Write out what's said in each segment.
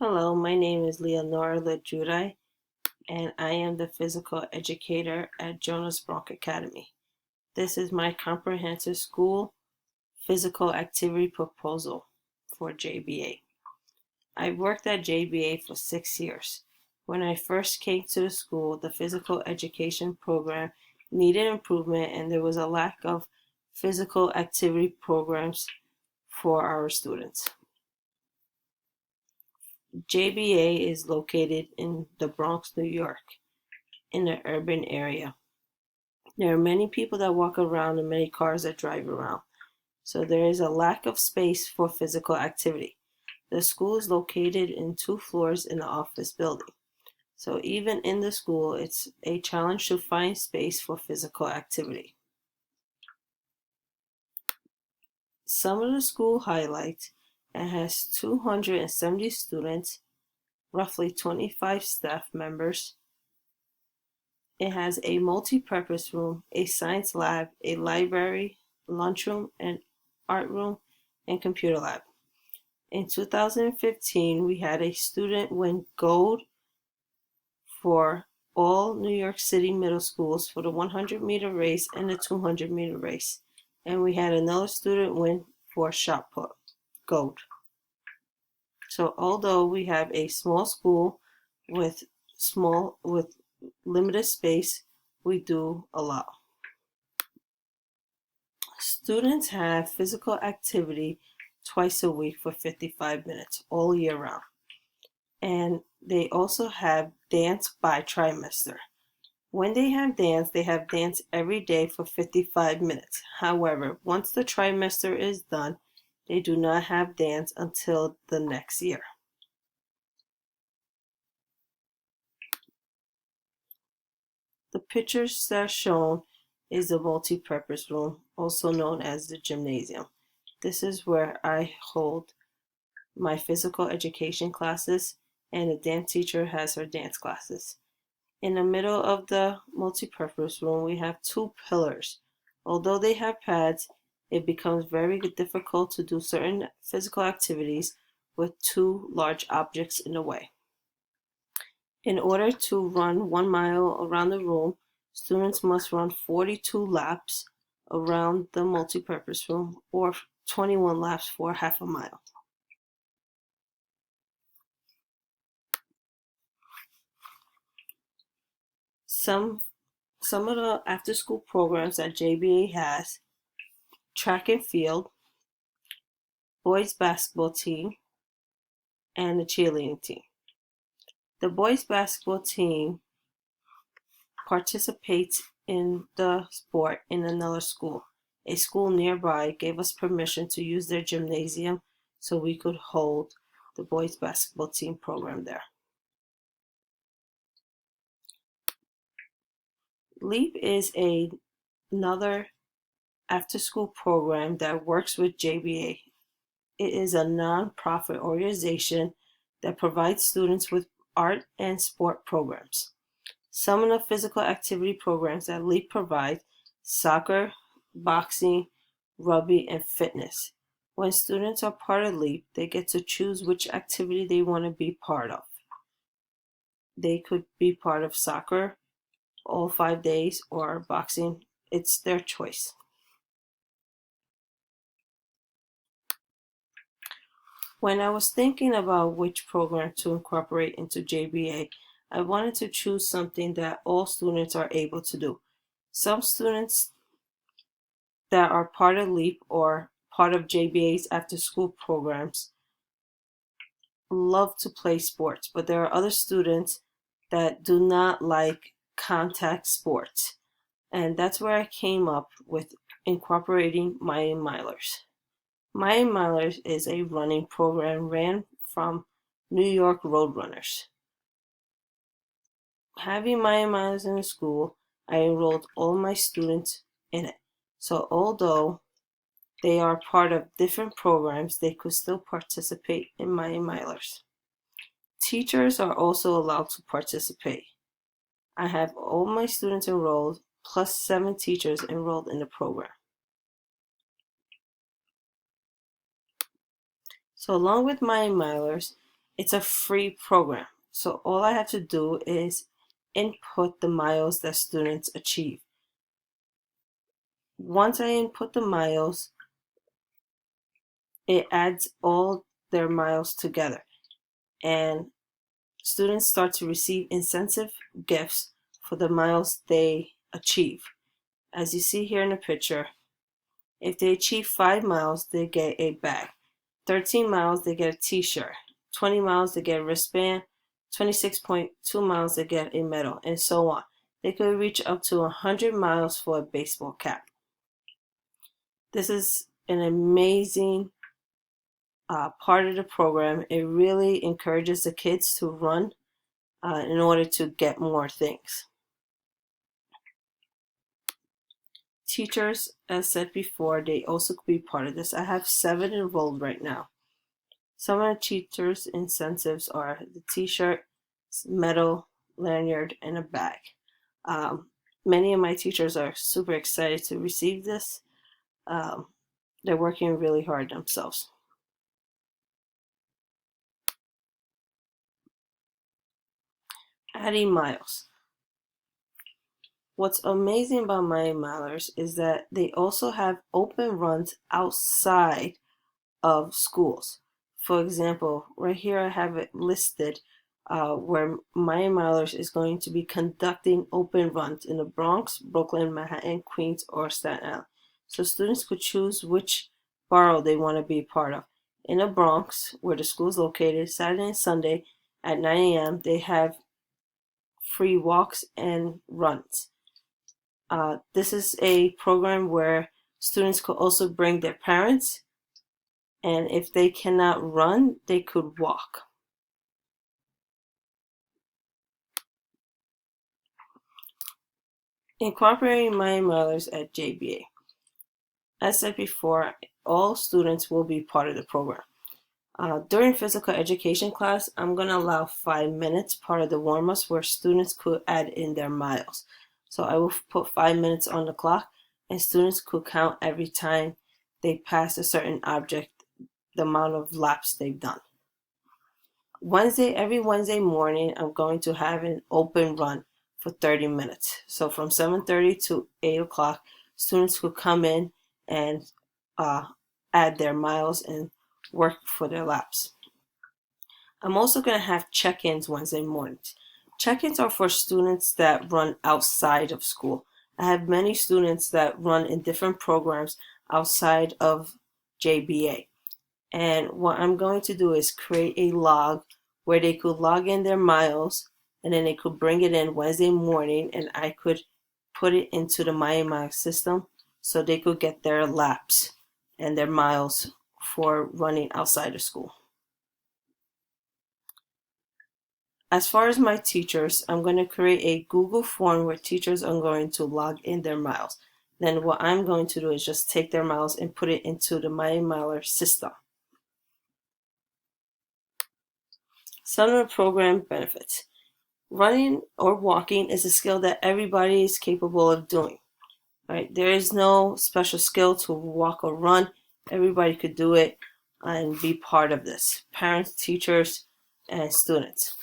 Hello, my name is Leonora LaJudai, and I am the physical educator at Jonas Bronk Academy. This is my comprehensive school physical activity proposal for JBA. I worked at JBA for 6 years. When I first came to the school, the physical education program needed improvement and there was a lack of physical activity programs for our students. JBA is located in the Bronx, New York, in the urban area. There are many people that walk around and many cars that drive around. So there is a lack of space for physical activity. The school is located in 2 floors in the office building. So even in the school, it's a challenge to find space for physical activity. Some of the school highlights: it has 270 students, roughly 25 staff members. It has a multi-purpose room, a science lab, a library, lunchroom, and art room, and computer lab. In 2015, we had a student win gold for all New York City middle schools for the 100-meter race and the 200-meter race. And we had another student win for shot put, gold. So although we have a small school with limited space, we do a lot. Students have physical activity twice a week for 55 minutes all year round. And they also have dance by trimester. When they have dance every day for 55 minutes. However, once the trimester is done, they do not have dance until the next year. The pictures that are shown is the multi-purpose room, also known as the gymnasium. This is where I hold my physical education classes, and the dance teacher has her dance classes. In the middle of the multi-purpose room, we have 2 pillars. Although they have pads, it becomes very difficult to do certain physical activities with 2 large objects in the way. In order to run 1 mile around the room, students must run 42 laps around the multi-purpose room, or 21 laps for half a mile. Some of the after-school programs that JBA has: track and field, boys basketball team, and the cheerleading team. The boys basketball team participates in the sport in another school. A school nearby gave us permission to use their gymnasium so we could hold the boys basketball team program there. LEAP is another after-school program that works with JBA. It is a non-profit organization that provides students with art and sport programs. Some of the physical activity programs that LEAP provides: soccer, boxing, rugby, and fitness. When students are part of LEAP, they get to choose which activity they want to be part of. They could be part of soccer all 5 days or boxing. It's their choice. When I was thinking about which program to incorporate into JBA, I wanted to choose something that all students are able to do. Some students that are part of LEAP or part of JBA's after-school programs love to play sports, but there are other students that do not like contact sports. And that's where I came up with incorporating Mighty Milers. Mighty Milers is a running program ran from New York Roadrunners. Having Mighty Milers in the school, I enrolled all my students in it. So although they are part of different programs, they could still participate in Mighty Milers. Teachers are also allowed to participate. I have all my students enrolled, plus 7 teachers enrolled in the program. So along with Mighty Milers, It's a free program. So all I have to do is input the miles that students achieve. Once I input the miles, it adds all their miles together, and students start to receive incentive gifts for the miles they achieve. As you see here in the picture, if they achieve 5 miles, they get a bag. 13 miles, they get a t-shirt. 20 miles, they get a wristband. 26.2 miles, they get a medal, and so on. They could reach up to 100 miles for a baseball cap. This is an amazing part of the program. It really encourages the kids to run in order to get more things. Teachers, as said before, they also could be part of this. I have 7 enrolled right now. Some of the teachers' incentives are the t-shirt, medal, lanyard, and a bag. Many of my teachers are super excited to receive this. They're working really hard themselves. Adding miles. What's amazing about my milers is that they also have open runs outside of schools. For example, right here I have it listed where my milers is going to be conducting open runs in the Bronx, Brooklyn, Manhattan, Queens, or Staten Island. So students could choose which borough they want to be part of. In the Bronx, where the school is located, Saturday and Sunday at 9 a.m. they have free walks and runs. This is a program where students could also bring their parents, and if they cannot run, they could walk. Incorporating my milers at JBA. As said before, all students will be part of the program. During physical education class, I'm going to allow 5 minutes, part of the warm-ups, where students could add in their miles. So I will put 5 minutes on the clock, and students could count every time they pass a certain object, the amount of laps they've done. Every Wednesday morning, I'm going to have an open run for 30 minutes. So from 7:30 to 8 o'clock, students could come in and add their miles and work for their laps. I'm also going to have check-ins Wednesday mornings. Check-ins are for students that run outside of school. I have many students that run in different programs outside of JBA. And what I'm going to do is create a log where they could log in their miles, and then they could bring it in Wednesday morning, and I could put it into the My system so they could get their laps and their miles for running outside of school. As far as my teachers, I'm going to create a Google form where teachers are going to log in their miles. Then what I'm going to do is just take their miles and put it into the My system. Some of the program benefits. Running or walking is a skill that everybody is capable of doing. Right? There is no special skill to walk or run. Everybody could do it and be part of this. Parents, teachers, and students.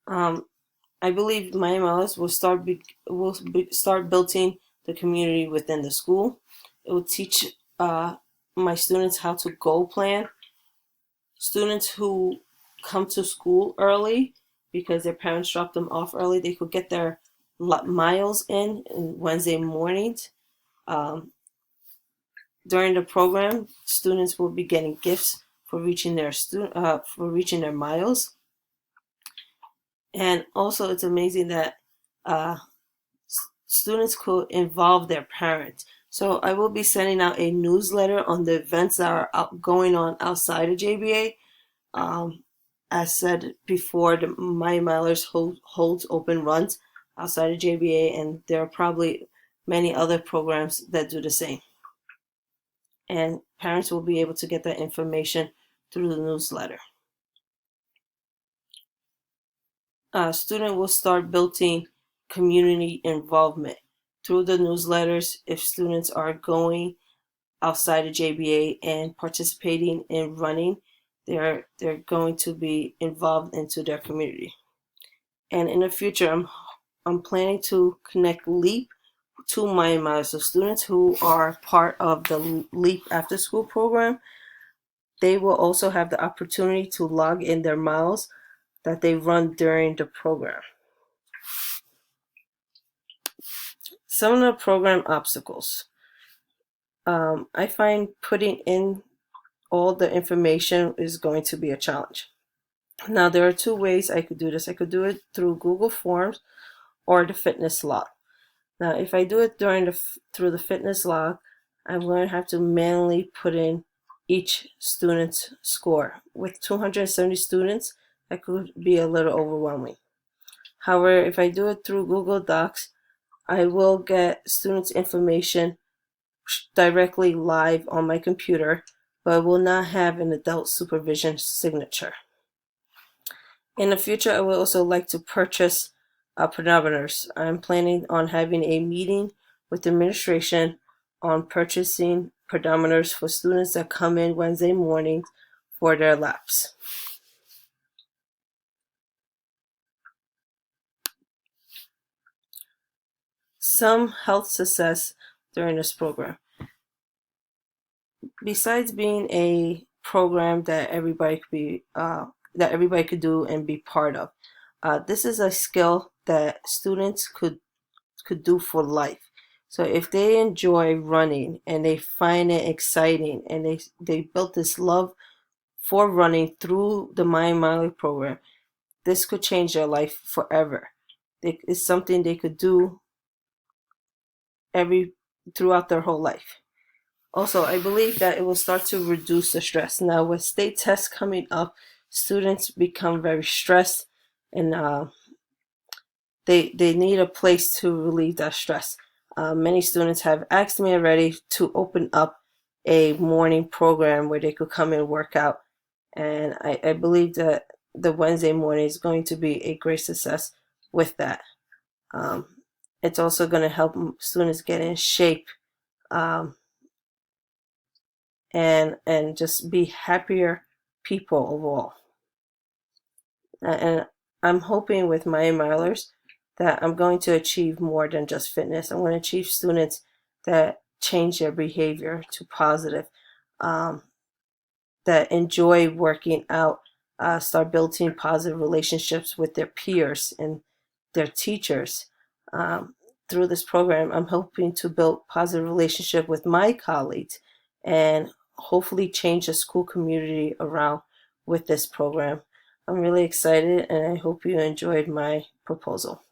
I believe My Miles will start building the community within the school. It will teach my students how to goal plan. Students who come to school early because their parents dropped them off early, they could get their miles in Wednesday mornings. During the program, students will be getting gifts for reaching their miles. And also, it's amazing that students could involve their parents. So I will be sending out a newsletter on the events that are going on outside of JBA. As said before, the My Milers holds open runs outside of JBA, and there are probably many other programs that do the same. And parents will be able to get that information through the newsletter. Student will start building community involvement through the newsletters. If students are going outside of JBA and participating in running, they're going to be involved into their community. And in the future, I'm planning to connect LEAP to Mind Miles. So students who are part of the LEAP after school program, they will also have the opportunity to log in their miles that they run during the program. Some of the program obstacles. I find putting in all the information is going to be a challenge. Now, there are two ways I could do this. I could do it through Google Forms or the fitness log. Now, if I do it through the fitness log, I'm going to have to manually put in each student's score. With 270 students, that could be a little overwhelming. However, if I do it through Google Docs, I will get students' information directly live on my computer, but I will not have an adult supervision signature. In the future, I would also like to purchase pedometers. I'm planning on having a meeting with administration on purchasing pedometers for students that come in Wednesday morning for their laps. Some health success during this program. Besides being a program that everybody could do and be part of, this is a skill that students could do for life. So if they enjoy running and they find it exciting and they built this love for running through the Mind Mile program, this could change their life forever. It's something they could do throughout their whole life. Also, I believe that it will start to reduce the stress. Now, with state tests coming up, students become very stressed, and they need a place to relieve that stress. Many students have asked me already to open up a morning program where they could come and work out, and I believe that the Wednesday morning is going to be a great success with that. It's also going to help students get in shape and just be happier people overall. And I'm hoping with my milers that I'm going to achieve more than just fitness. I'm going to achieve students that change their behavior to positive, that enjoy working out, start building positive relationships with their peers and their teachers. Through this program, I'm hoping to build positive relationship with my colleagues and hopefully change the school community around with this program. I'm really excited, and I hope you enjoyed my proposal.